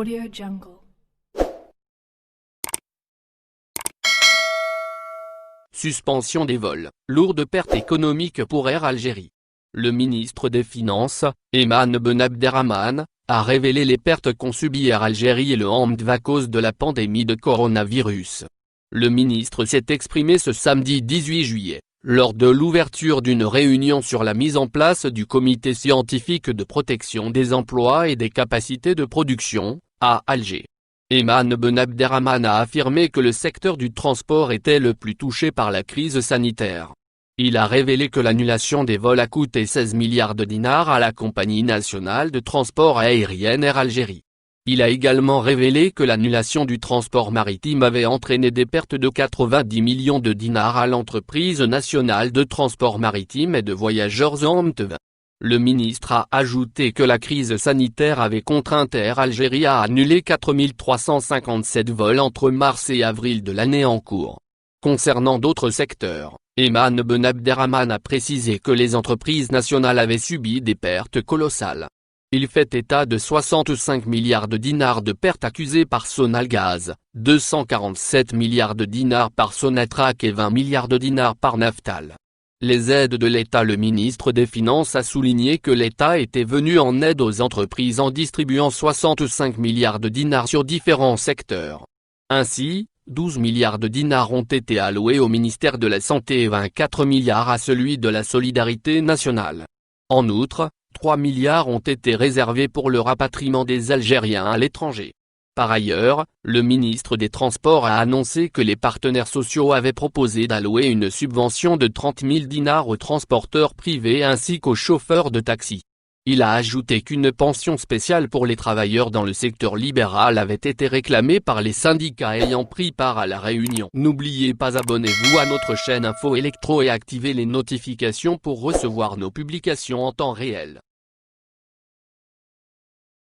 AudioJungle. Suspension des vols, lourde perte économique pour Air Algérie. Le ministre des Finances, Ayman Ben Abderrahmane, a révélé les pertes qu'ont subies Air Algérie et le HAMD à cause de la pandémie de coronavirus. Le ministre s'est exprimé ce samedi 18 juillet, lors de l'ouverture d'une réunion sur la mise en place du comité scientifique de protection des emplois et des capacités de production, à Alger. Ayman Ben Abderrahmane a affirmé que le secteur du transport était le plus touché par la crise sanitaire. Il a révélé que l'annulation des vols a coûté 16 milliards de dinars à la compagnie nationale de transport aérien Air Algérie. Il a également révélé que l'annulation du transport maritime avait entraîné des pertes de 90 millions de dinars à l'entreprise nationale de transport maritime et de voyageurs HAMD. Le ministre a ajouté que la crise sanitaire avait contraint Air Algérie à annuler 4357 vols entre mars et avril de l'année en cours. Concernant d'autres secteurs, Ayman Ben Abderrahmane a précisé que les entreprises nationales avaient subi des pertes colossales. Il fait état de 65 milliards de dinars de pertes accusées par Sonalgaz, 247 milliards de dinars par Sonatrach et 20 milliards de dinars par Naftal. Les aides de l'État. Le ministre des Finances a souligné que l'État était venu en aide aux entreprises en distribuant 65 milliards de dinars sur différents secteurs. Ainsi, 12 milliards de dinars ont été alloués au ministère de la Santé et 24 milliards à celui de la Solidarité nationale. En outre, 3 milliards ont été réservés pour le rapatriement des Algériens à l'étranger. Par ailleurs, le ministre des Transports a annoncé que les partenaires sociaux avaient proposé d'allouer une subvention de 30 000 dinars aux transporteurs privés ainsi qu'aux chauffeurs de taxi. Il a ajouté qu'une pension spéciale pour les travailleurs dans le secteur libéral avait été réclamée par les syndicats ayant pris part à la réunion. N'oubliez pas, abonnez-vous à notre chaîne Info Electro et activez les notifications pour recevoir nos publications en temps réel.